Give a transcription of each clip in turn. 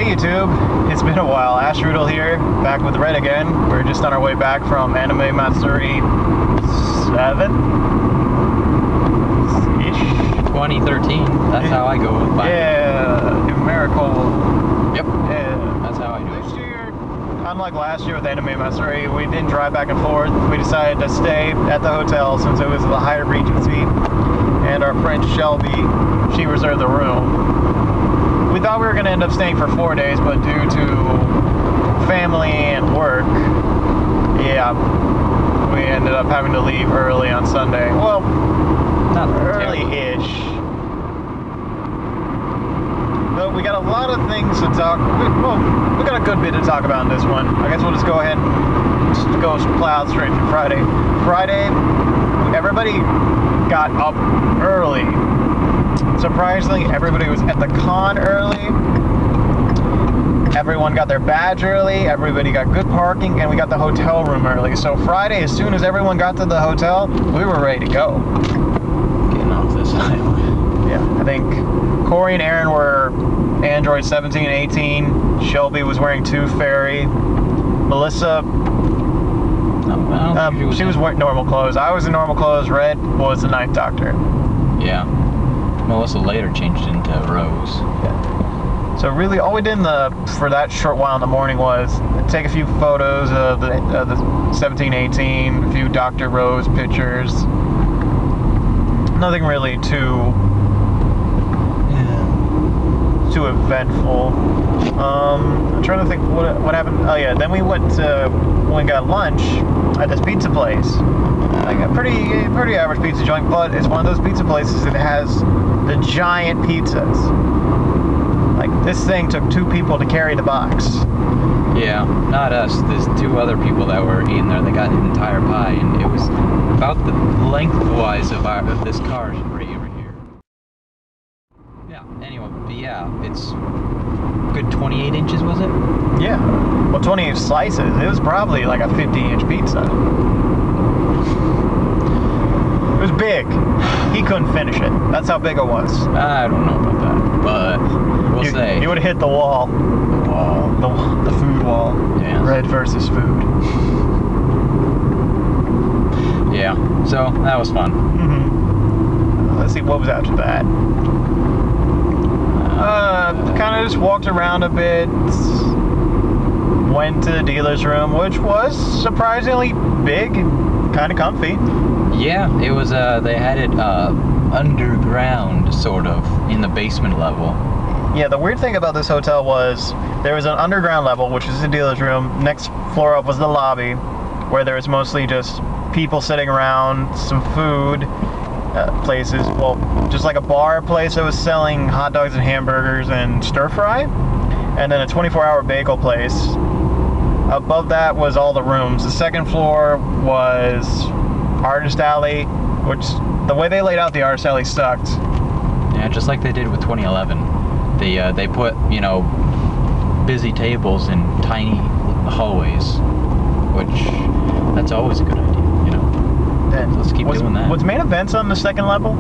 Hey YouTube, it's been a while. Astrudel here, back with Red again. We're just on our way back from Anime Matsuri 7-ish? 2013, that's how I go with 5. Yeah, numerical. Yep. Yeah. That's how I do This it. year, unlike last year with Anime Matsuri, we didn't drive back and forth. We decided to stay at the hotel since it was the Hyatt Regency. And our friend Shelby, she reserved the room. We thought we were going to end up staying for 4 days, but due to family and work, yeah, we ended up having to leave early on Sunday. Well, Not early-ish. But we got a lot of things to talk. We got a good bit to talk about in this one. I guess we'll just go ahead and just go plow straight through Friday. Friday, everybody got up early. Surprisingly, everybody was at the con early. Everyone got their badge early. Everybody got good parking, and we got the hotel room early. So Friday, as soon as everyone got to the hotel, we were ready to go. Getting off this highway. Yeah, I think Corey and Aaron were Android 17 and 18. Shelby was wearing Tooth Fairy. Melissa, she was wearing normal clothes. I was in normal clothes. Red was the Ninth Doctor. Yeah. Melissa later changed into Rose. Yeah. So really, all we did for that short while in the morning was take a few photos of the 1718, a few Dr. Rose pictures. Nothing really too eventful. I'm trying to think what happened. Oh yeah, then we got lunch at this pizza place. Like a pretty average pizza joint, but it's one of those pizza places that has the giant pizzas. Like, this thing took 2 people to carry the box. Yeah, not us. There's 2 other people that were eating there. They got an entire pie, and it was about the lengthwise of this car right over here. Yeah. Anyway, but yeah, it's good 28 inches, was it? Yeah. Well, 28 slices. It was probably like a 50-inch pizza. It was big. He couldn't finish it. That's how big it was. I don't know about that, but we'll say. He would have hit the wall. The wall. The food wall. Yeah. Red versus food. Yeah. So that was fun. Let's see what was after that. Kind of just walked around a bit. Went to the dealer's room, which was surprisingly big and kind of comfy. Yeah, it was. They had it underground, sort of, in the basement level. Yeah, the weird thing about this hotel was there was an underground level, which is the dealer's room. Next floor up was the lobby, where there was mostly just people sitting around, some food places. Well, just like a bar place that was selling hot dogs and hamburgers and stir fry, and then a 24-hour bagel place. Above that was all the rooms. The second floor was Artist Alley, which the way they laid out the Artist Alley sucked. Yeah, just like they did with 2011. They put, busy tables in tiny hallways, which that's always a good idea, And let's keep doing that. Was main events on the second level?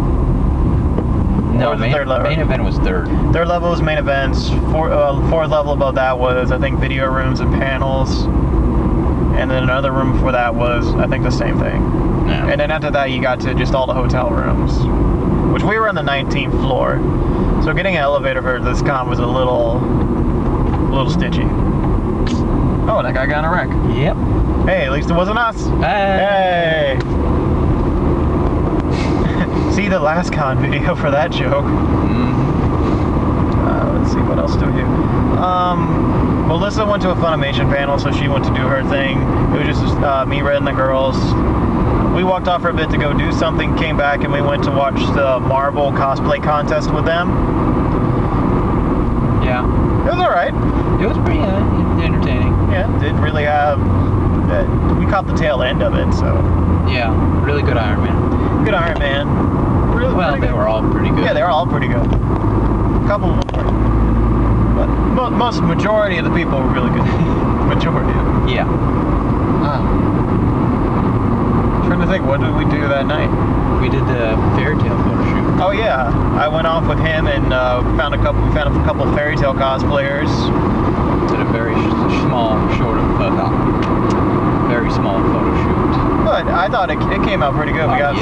No, main event was third. Third level was main events. Fourth level above that was, I think, video rooms and panels. And then another room before that was, I think, the same thing. Yeah. And then after that, you got to just all the hotel rooms, which we were on the 19th floor. So getting an elevator for this con was a little stitchy. Oh, that guy got in a wreck. Yep. Hey, at least it wasn't us. Hey. See the last con video for that joke. Let's see, what else do we do? Melissa went to a Funimation panel, so she went to do her thing. It was just me, Red, and the girls. We walked off for a bit to go do something, came back, and we went to watch the Marvel cosplay contest with them. Yeah. It was alright. It was pretty entertaining. Yeah, didn't really have... we caught the tail end of it, so... Yeah, really good Iron Man. Good Iron Man. Really, well, they were all pretty good. Yeah, they were all pretty good. A couple of them weren't. But majority of the people were really good. Majority of them. Yeah. Trying to think, what did we do that night? We did the fairy tale photo shoot. Oh yeah, I went off with him and found a couple fairy tale cosplayers. Did a very small, very small photo shoot. But I thought it came out pretty good. We got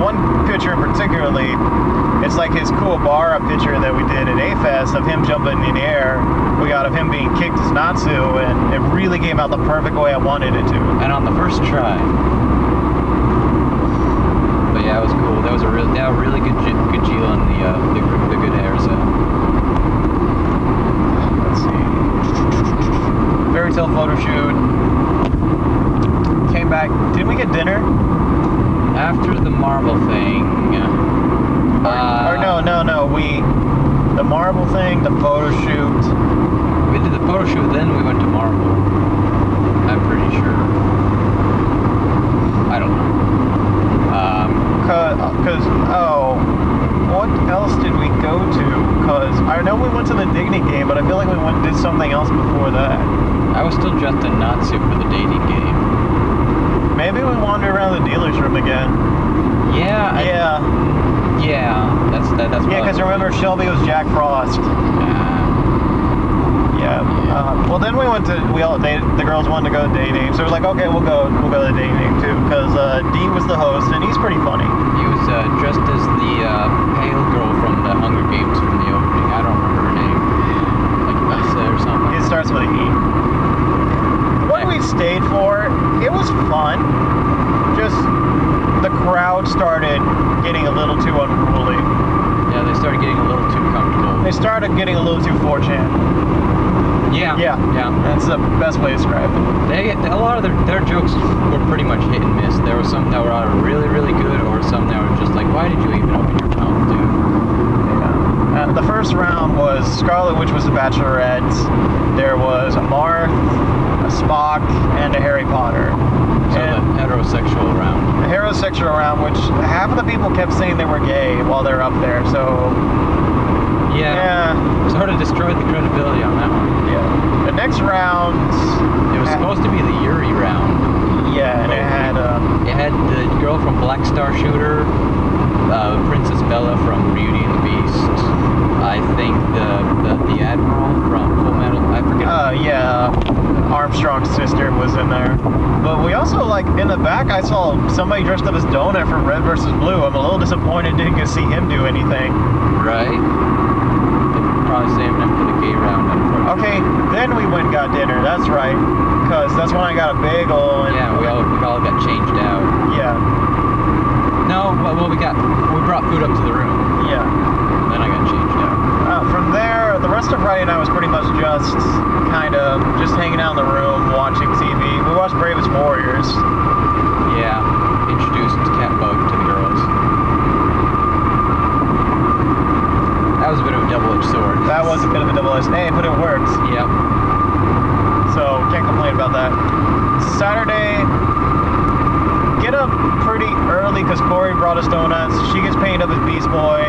one picture particularly. It's like his cool bar picture that we did at A-Fest of him jumping in the air. We got of him being kicked as Natsu, and it really came out the perfect way I wanted it to. And on the first try. But yeah, it was cool. That was a really good Gila and the good air set. Let's see. Fairy tale photo shoot. Came back. Didn't we get dinner? After the marble thing. Or no. The marble thing, the photo shoot. We did the photo shoot, then we went to marble. I'm pretty sure. I don't know. What else did we go to? Cause I know we went to the dating game, but I feel like we did something else before that. I was still dressed in Natsu for the dating game. Maybe we wandered around the dealer's room again. Yeah. That's yeah, because remember Shelby was Jack Frost. Well, then we went to the girls wanted to go to dating, so we're like, okay, we'll go to the dating too, because Dean was the host and he's pretty funny. He was dressed as the pale girl from the Hunger Games from the opening. I don't remember her name, like Lisa or something. It starts with an E. What we stayed for, it was fun. Just the crowd started getting a little too unruly. Yeah, they started getting a little too comfortable. They started getting a little too 4chan. Yeah. That's the best way to describe it. A lot of their jokes were pretty much hit and miss. There were some that were either really, really good, or some that were just like, why did you even open your mouth, dude? Yeah. The first round was Scarlet Witch was the Bachelorette. There was a Marth, a Spock, and a Harry Potter. So the heterosexual round. The heterosexual round, which half of the people kept saying they were gay while they were up there, so... Yeah. Sort of destroyed the credibility on that one. Yeah. The next round... It was supposed to be the Yuri round. Yeah, and it had... It had the girl from Black Star Shooter, Princess Bella from Beauty and the Beast, I think the Admiral from Full Metal, I forget. Armstrong's sister was in there. But we also, like, in the back, I saw somebody dressed up as Donut from Red vs. Blue. I'm a little disappointed didn't get to see him do anything. Right. Probably saving him for the gay round, unfortunately. Okay, then we went and got dinner, that's right. Because that's when I got a bagel. And yeah, we all got changed out. Yeah. No, well, we brought food up to the room. Yeah. Then I got changed out. From there, the rest of Friday night was pretty much just just hanging out in the room, watching TV. We watched Bravest Warriors. Yeah, introduced Catbug to the girls. That was a bit of a double-edged sword. That was a bit of a double-edged. Hey, but it worked. Yep. So can't complain about that. Saturday, get up pretty early because Corey brought us donuts. She gets painted up as Beast Boy.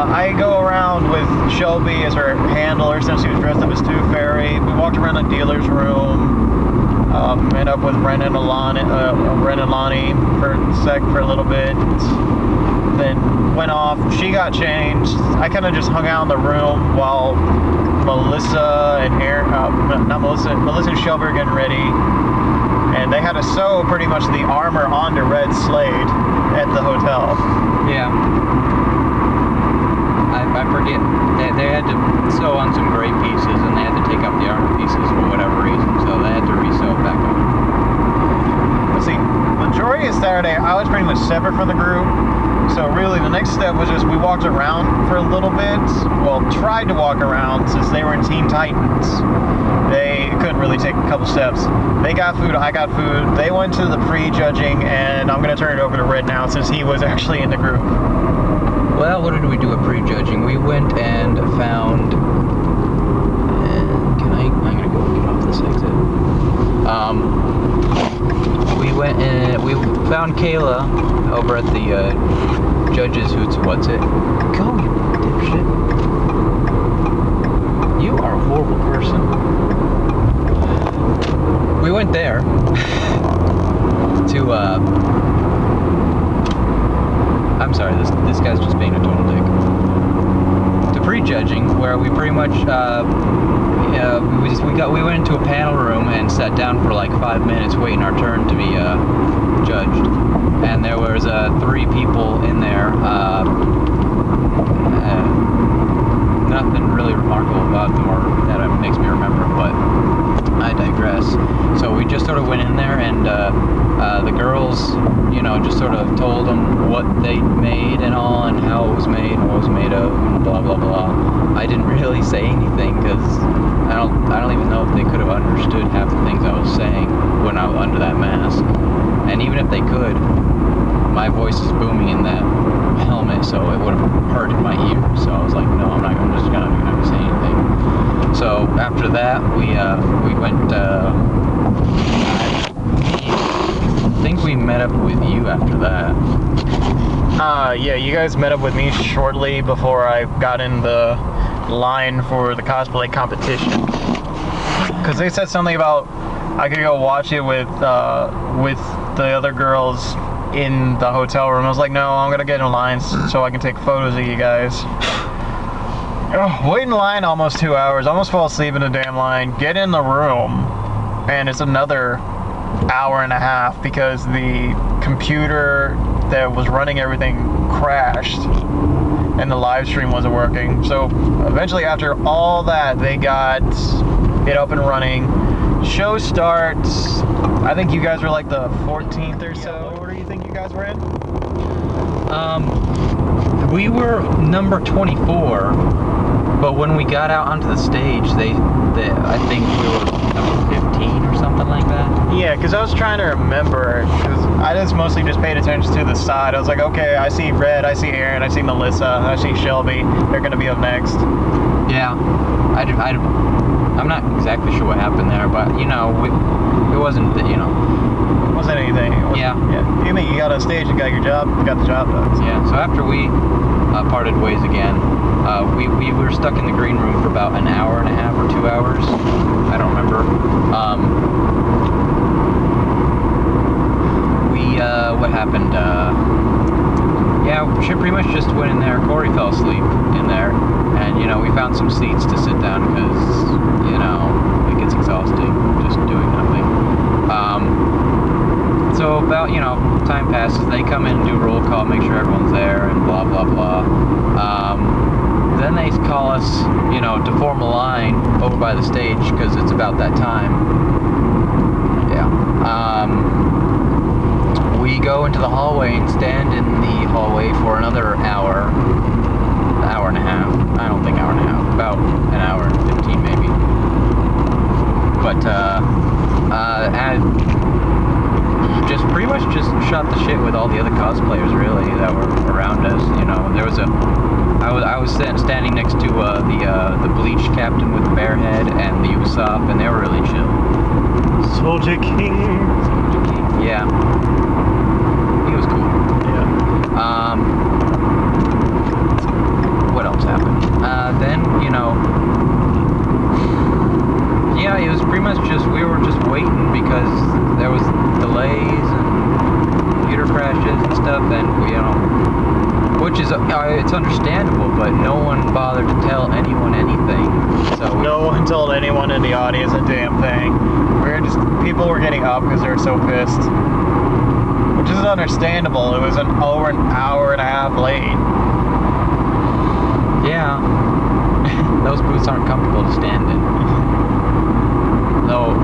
I go around with Shelby as her handler since she was dressed up as Tooth Fairy. We walked around the dealer's room, met up with Ren and Lonnie for a little bit. Then went off. She got changed. I kind of just hung out in the room while Melissa and Melissa and Shelby were getting ready. And they had to sew pretty much the armor onto Red Slade at the hotel. Yeah. I forget. They had to sew on some gray pieces, and they had to take up the armor pieces for whatever reason, so they had to re-sew back up. Let's see. Majority of Saturday, I was pretty much separate from the group. So really, the next step was just we walked around for a little bit. Well, tried to walk around since they were in Teen Titans. They couldn't really take a couple steps. They got food, I got food. They went to the pre-judging, and I'm going to turn it over to Red now since he was actually in the group. Well, what did we do at pre-judging? We went and found... I'm going to go get off this exit. We went and we found Kayla over at the Judges Hoots What's It. Go, you dipshit. You are a horrible person. We went there to I'm sorry, this guy's just being a total dick. To prejudging, where we pretty much we went into a panel room and sat down for like 5 minutes waiting our turn to be judged, and there was 3 people in there. Nothing really remarkable about them or that it makes me remember, but I digress. So we just sort of went in there, and the girls, you know, just sort of told them what they made and all, and how it was made and what it was made of, and blah blah blah. I didn't really say anything because I don't even know if they could have understood half the things I was saying when I was under that mask. And even if they could, my voice is booming in that helmet, so it would have hurt in my ear. So I was like, no, I'm just gonna say anything. So after that, we went. I think we met up with you after that. Yeah, you guys met up with me shortly before I got in the line for the cosplay competition. Because they said something about I could go watch it with the other girls in the hotel room. I was like, no, I'm gonna get in line so I can take photos of you guys. Wait in line almost 2 hours. Almost fall asleep in the damn line. Get in the room, and it's another hour and a half because the computer that was running everything crashed and the live stream wasn't working. So eventually, after all that, they got it up and running. Show starts. I think you guys were like the 14th or so. What order do you think you guys were in? We were number 24, but when we got out onto the stage, I think we were number 15 or something like that. Yeah, because I was trying to remember, because I just mostly just paid attention to the side. I was like, okay, I see Red, I see Aaron, I see Melissa, I see Shelby. They're going to be up next. Yeah, I'm not exactly sure what happened there, but, you know, it wasn't, you know. It wasn't anything. Yeah. You got on stage and got your job, you got the job done. So. Yeah, so after we parted ways again, we were stuck in the green room for about an hour and a half or 2 hours. I don't remember. What happened? Yeah, she pretty much just went in there. Corey fell asleep in there, and you know, we found some seats to sit down because you know it gets exhausting just doing nothing. So about, you know, time passes. They come in and do roll call, make sure everyone's there, and blah blah blah. Then they call us, you know, to form a line over by the stage because it's about that time. Yeah. We go into the hallway and stand in the hallway for another hour and a half. I don't think hour and a half, about an hour and 15 maybe. But and just pretty much just shot the shit with all the other cosplayers really that were around us. You know, there was I was standing next to the Bleach captain with the bear head and the Ubisoft, and they were really chill. Soldier King. Yeah. He was cool. Yeah. What else happened? Then, you know, yeah, it was pretty much just, we were just waiting because there was delays and computer crashes and stuff, and, you know, which is, it's understandable, but no one bothered to tell anyone anything. So no one told anyone in the audience a damn thing. People were getting up because they were so pissed. Which is understandable. It was over an hour and a half late. Yeah. Those booths aren't comfortable to stand in. Though,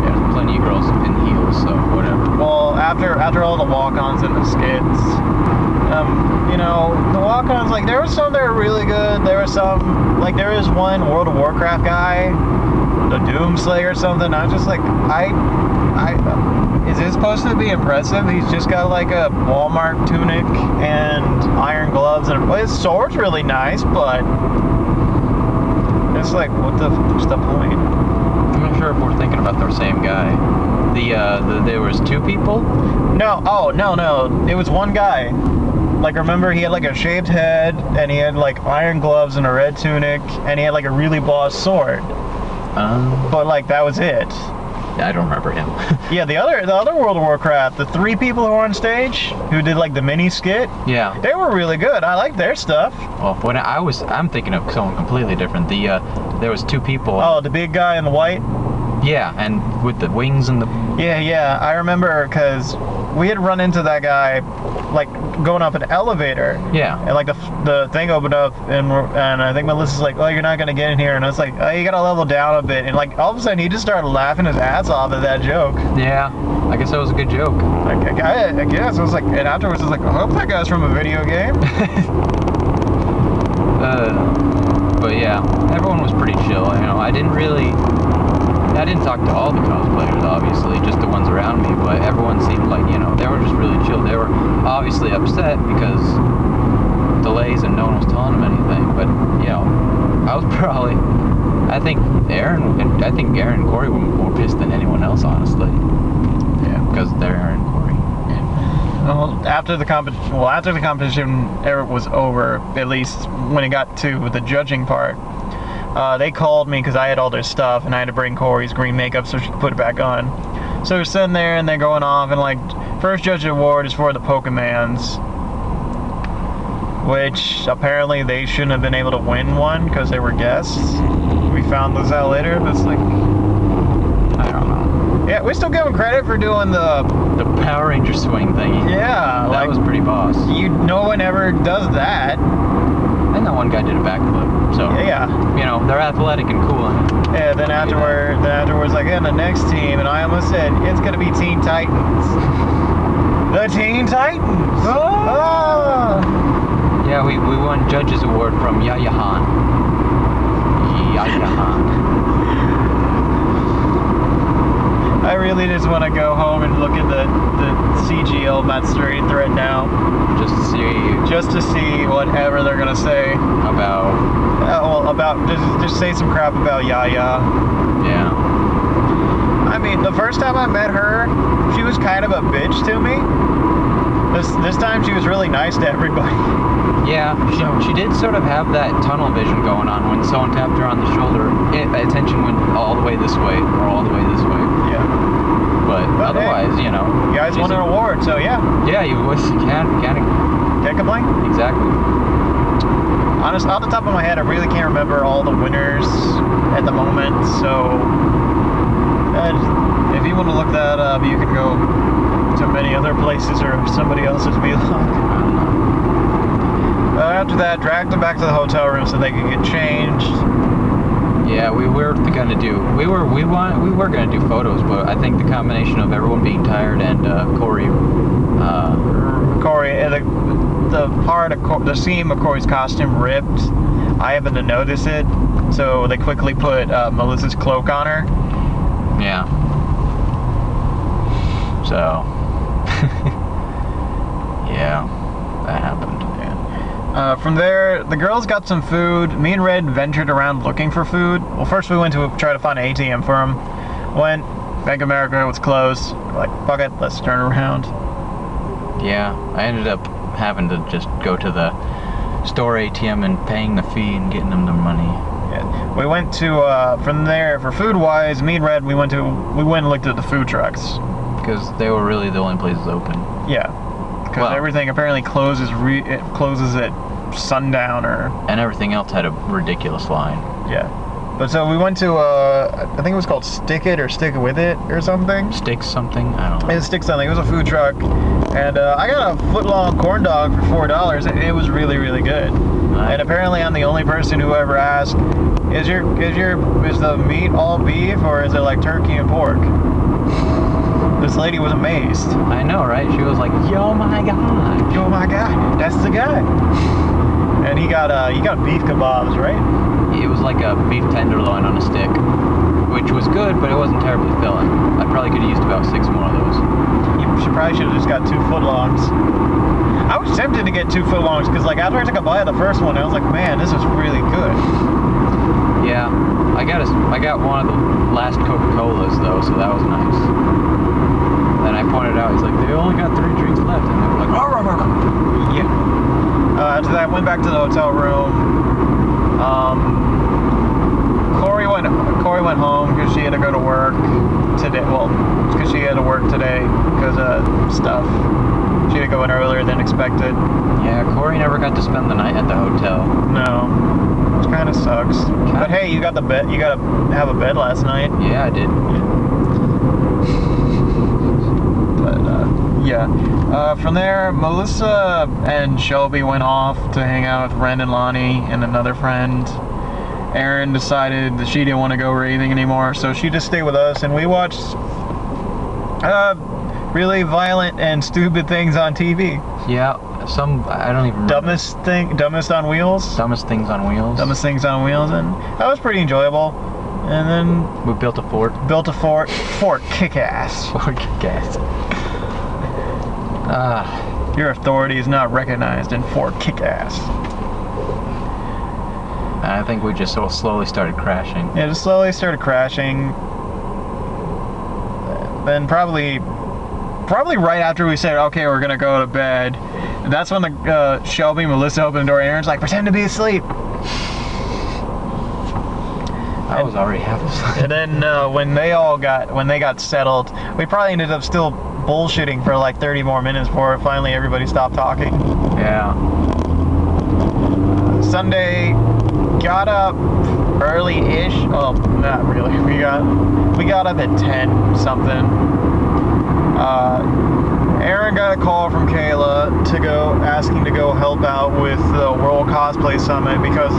there's plenty of girls in heels, so whatever. Well, after all the walk-ons and the skits, you know, the walk-ons, like, there were some that were really good. There were some, like, there was one World of Warcraft guy, the Doomslayer or something. I was just like, is this supposed to be impressive? He's just got like a Walmart tunic and iron gloves, and his sword's really nice, but it's like, what's the point? I'm not sure if we're thinking about the same guy. There was 2 people? No, no, it was one guy. Like, remember, he had like a shaved head, and he had like iron gloves and a red tunic, and he had like a really boss sword. But like, that was it. I don't remember him. Yeah, the other World of Warcraft, the 3 people who were on stage who did like the mini skit. Yeah. They were really good. I liked their stuff. Well, I'm thinking of someone completely different. There was 2 people. Oh, the big guy in the white. Yeah, and with the wings and the. Yeah. I remember because we had run into that guy, like going up an elevator. Yeah. And like the thing opened up, and I think Melissa's like, "Oh, you're not gonna get in here," and I was like, "Oh, you gotta level down a bit." And like all of a sudden, he just started laughing his ass off at that joke. Yeah, I guess that was a good joke. I guess I was like, and afterwards, I was like, "I hope that guy's from a video game." But yeah, everyone was pretty chill. You know, I didn't talk to all the cosplayers, obviously, just the ones around me, but everyone seemed like, you know, they were just really chill. They were obviously upset because delays and no one was telling them anything, but, you know, I think Aaron and Corey were more pissed than anyone else, honestly. Yeah, because they're Aaron and Corey. Well, after the competition was over, at least when it got to the judging part, they called me because I had all their stuff and I had to bring Corey's green makeup so she could put it back on. So we're sitting there and they're going off, and like, first judge award is for the Pokemans, which apparently they shouldn't have been able to win one because they were guests. We found this out later, but it's like, I don't know. Yeah, we still give them credit for doing the Power Ranger swing thingy. Yeah, that was pretty boss. No one ever does that. And that one guy did a backflip. So yeah, you know, they're athletic and cool. Yeah. Then afterwards, like, in the next team, and I almost said it's gonna be Teen Titans. The Teen Titans. Oh. Yeah, we won Judges Award from Yaya Han. Yaya Han. I really just want to go home and look at the CGL Matsuri thread now. Just to see whatever they're gonna say about just say some crap about Yaya. Yeah. I mean, the first time I met her, she was kind of a bitch to me. This time she was really nice to everybody. Yeah, she did sort of have that tunnel vision going on when someone tapped her on the shoulder. Attention went all the way this way or all the way this way. Yeah. But otherwise, hey, you know, you guys won an award, so yeah. Yeah, you can't complain. Exactly. Honestly, off the top of my head, I really can't remember all the winners at the moment. So, if you want to look that up, you can go to many other places or somebody else's vlog. After that, dragged them back to the hotel room so they could get changed. Yeah, we were gonna do photos, but I think the combination of everyone being tired and Corey, the seam of Corey's costume ripped. I happened to notice it, so they quickly put Melissa's cloak on her. Yeah. So. Yeah, that happened. From there, the girls got some food. Me and Red ventured around looking for food. Well, first we went to try to find an ATM for them. Bank of America was closed. We're like, fuck it, let's turn around. Yeah, I ended up having to just go to the store ATM and paying the fee and getting them their money. Yeah, we went to, from there, for food-wise, me and Red, we went and looked at the food trucks. Because they were really the only places open. Yeah. Because everything apparently closes at sundown and everything else had a ridiculous line. Yeah. But so we went to I think it was called Stick It or Stick With It or something. Stick something? I don't know. It was Stick something. It was a food truck, and I got a foot-long corn dog for $4. It was really, really good. Nice. And apparently I'm the only person who ever asked, is the meat all beef or is it like turkey and pork? This lady was amazed. I know, right? She was like, "Yo, my God! Yo, my God! That's the guy!" And he got beef kebabs, right? It was like a beef tenderloin on a stick, which was good, but it wasn't terribly filling. I probably could have used about 6 more of those. You probably should have just got 2 footlongs. I was tempted to get 2 footlongs because, like, after I took a bite of the first one, I was like, "Man, this is really good." Yeah, I got one of the last Coca-Colas though, so that was nice. Then I pointed out, he's like, they only got 3 drinks left, and they were like, "Oh, yeah." After that, I went back to the hotel room. Corey went home because she had to go to work. today. Well, because she had to work today because of stuff. She had to go in earlier than expected. Yeah, Corey never got to spend the night at the hotel. No, which kind of sucks. But hey, you got the bed. You got to have a bed last night. Yeah, I did. But yeah. From there, Melissa and Shelby went off to hang out with Ren and Lonnie and another friend. Erin decided that she didn't want to go raving anymore, so she just stayed with us, and we watched really violent and stupid things on TV. Yeah, I don't even remember. Dumbest on Wheels. Dumbest Things on Wheels. Dumbest Things on Wheels, and that was pretty enjoyable. And then we built a fort. Fort Kick-Ass. Fort Kick-Ass. Your authority is not recognized in Fort Kick-Ass. I think we just so slowly started crashing. Yeah, just slowly started crashing. Then probably right after we said, okay, we're gonna go to bed, that's when the Shelby and Melissa opened the door. Aaron's like, pretend to be asleep. I was already half asleep. And then when they got settled, we probably ended up still bullshitting for like 30 more minutes before finally everybody stopped talking. Yeah. Sunday, got up early-ish. Well, not really. We got up at 10 something. Aaron got a call from Kayla asking to go help out with the World Cosplay Summit because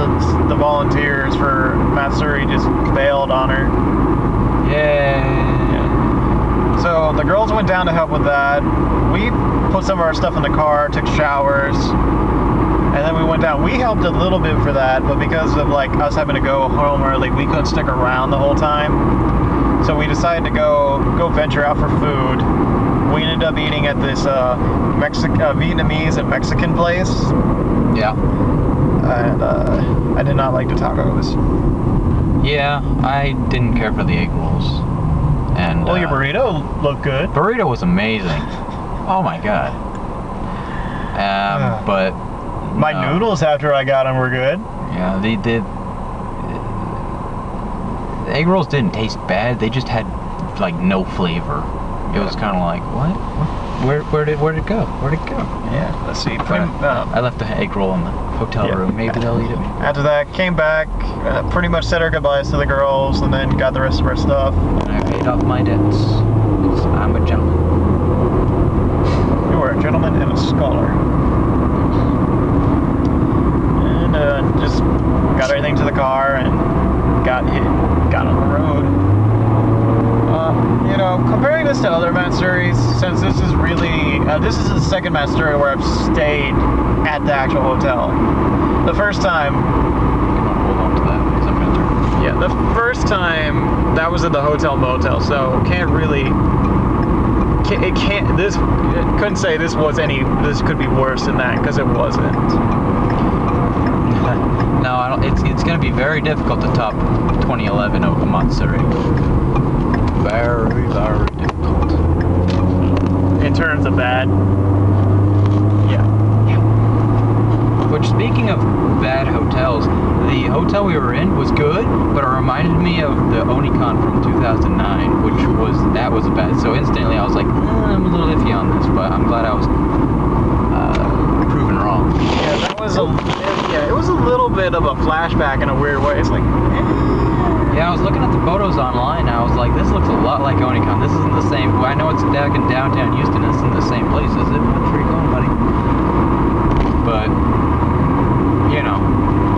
the volunteers for Matsuri just bailed on her. Yeah. So the girls went down to help with that. We put some of our stuff in the car, took showers, and then we went down. We helped a little bit for that, but because of like us having to go home early, we couldn't stick around the whole time. So we decided to go venture out for food. We ended up eating at this Vietnamese and Mexican place. Yeah. And I did not like the tacos. Yeah, I didn't care for the egg rolls. And well, your burrito looked good. Burrito was amazing. Oh my god. But my noodles after I got them were good. Yeah, the egg rolls didn't taste bad. They just had like no flavor. It was kind of like, what? Where'd it go? Where'd it go? Yeah, let's see. I left the egg roll in the hotel room. Maybe they'll eat it. After that, came back, pretty much said our goodbyes to the girls, and then got the rest of our stuff. And I paid off my debts. 'Cause I'm a gentleman. You are a gentleman and a scholar. And just got everything to the car and got on the road. You know, comparing this to other Matsuris, since this is really, this is the second Matsuri where I've stayed at the actual hotel. The first time... Hold on to that because I'm gonna turn. Yeah, the first time, that was at the Hotel Motel, so couldn't say this could be worse than that, because it wasn't. No, I don't. It's going to be very difficult to top 2011 of Matsuri. Very, very difficult. In terms of that, yeah. Which, speaking of bad hotels, the hotel we were in was good, but it reminded me of the Onicon from 2009, that was bad. So instantly I was like, I'm a little iffy on this, but I'm glad I was proven wrong. Yeah, that was it was a little bit of a flashback in a weird way. It's like, Yeah, I was looking at the photos online, and I was like, this looks a lot like Onicon. This isn't the same. I know it's back in downtown Houston. It's in the same place, is it? That's where you're going, buddy. But, you know,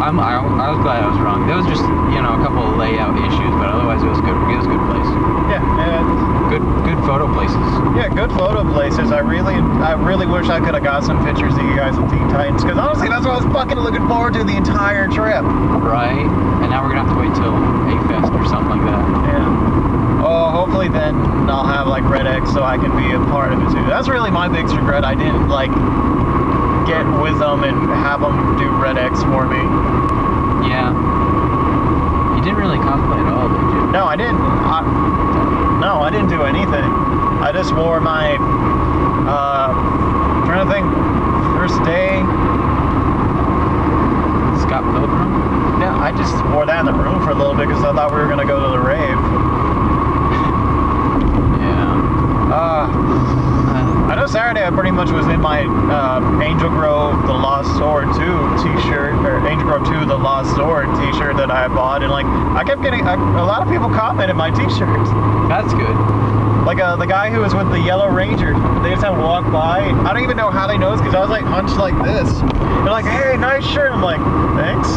I was glad I was wrong. There was just, you know, a couple of layout issues, but otherwise it was good. It was a good place. yeah, Good photo places. yeah, good photo places. I really wish I could have got some pictures of you guys with Teen Titans, because honestly, that's what I was fucking looking forward to the entire trip. Right? And now we're gonna have to wait till A-Fest or something like that. Yeah. Oh, hopefully then I'll have like Red X so I can be a part of it too. That's really my biggest regret. I didn't like get with them and have them do Red X for me. Yeah. You didn't really cosplay at all, did you? No, I didn't. No, I didn't do anything. I just wore my, trying to think, first day. Scott Pilgrim? Yeah, I just wore that in the room for a little bit because I thought we were going to go to the rave. I pretty much was in my Angel Grove The Lost Sword 2 t-shirt, or Angel Grove 2 The Lost Sword t-shirt that I bought, and like I kept getting a lot of people commented my t-shirt. That's good. Like the guy who was with the Yellow Ranger, they just had to walk by. I don't even know how they noticed because I was like hunched like this. They're like, "Hey, nice shirt." I'm like, "Thanks."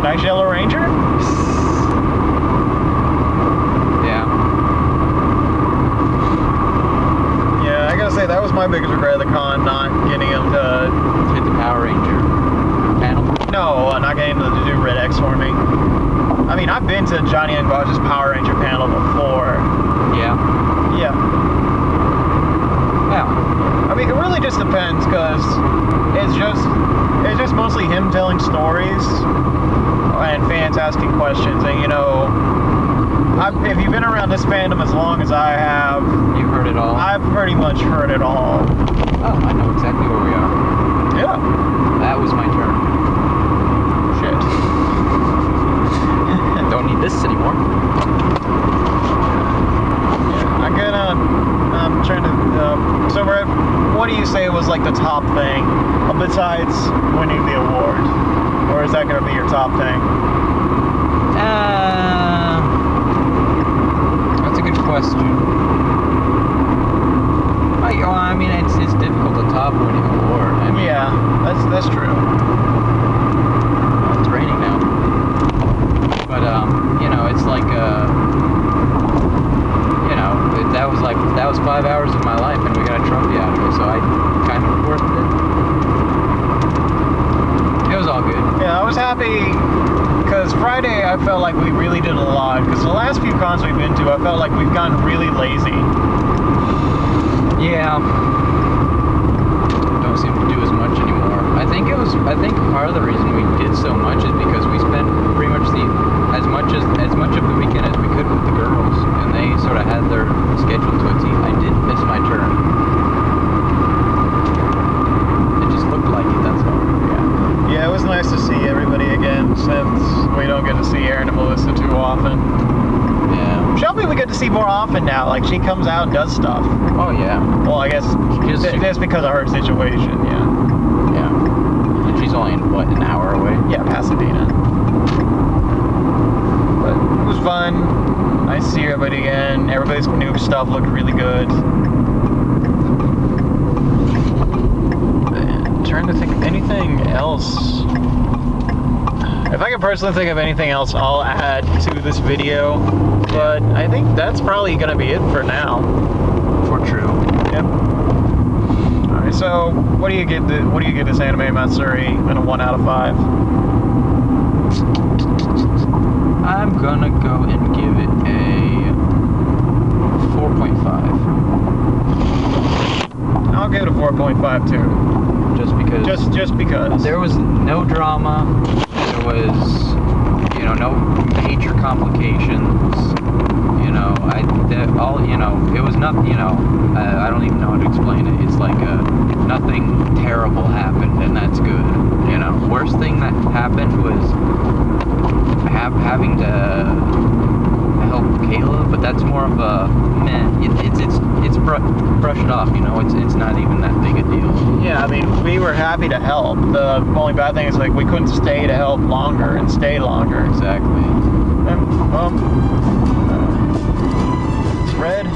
Nice Yellow Ranger. I gotta say, that was my biggest regret of the con, not getting him to hit the Power Ranger panel. No, not getting him to do Red X for me. I mean, I've been to Johnny and Bosch's Power Ranger panel before. Yeah. Yeah. I mean, it really just depends, because it's just mostly him telling stories and fans asking questions, and you know, if you've been around this fandom as long as I have, you've heard it all. I've pretty much heard it all. Oh, I know exactly where we are. Yeah. That was my turn. Shit. Don't need this anymore. Yeah, I'm trying to, so we're at, what do you say was like the top thing, besides winning the award? Or is that going to be your top thing? That's a good question. I mean, it's difficult to top winning an award. I mean, yeah, that's true. It's raining now. But, you know, it's like, you know, that was 5 hours of my life, and we got a trophy out of it, so I kind of worth it. It was all good. Yeah, I was happy, because Friday I felt like we really did a lot, because the last few cons we've been to, I felt like we've gotten really lazy. Yeah. Don't seem to do as much anymore. I think part of the reason we did so much is because we spent pretty much as much of the weekend as we could with the girls, and they sort of had their schedule to a T. I did miss my turn. It just looked like it, that's all. Yeah. Yeah, it was nice to see everybody again, since we don't get to see Aaron and Melissa too often. Yeah. Shelby we get to see more often now, like she comes out and does stuff. Oh yeah. Well, I guess that's because of her situation, yeah. Yeah. And she's only, what, an hour away? Yeah, Pasadena. But it was fun. Nice to see everybody again. Everybody's new stuff looked really good. And trying to think of anything else. If I can personally think of anything else, I'll add to this video. But I think that's probably gonna be it for now. For true. Yep. All right. So, what do you give this anime Matsuri in a 1 out of 5? I'm gonna go and give it a 4.5. I'll give it a 4.5 too. Just because. Just because. There was no drama. There was, you know, no major complications. You know, it was nothing, you know, I don't even know how to explain it. It's like, nothing terrible happened, and that's good. You know, worst thing that happened was having to help Kayla, but that's more of a, it's brushed off, you know, it's not even that big a deal. Yeah, I mean, we were happy to help. The only bad thing is, like, we couldn't stay to help longer and stay longer. Exactly. And, it's red.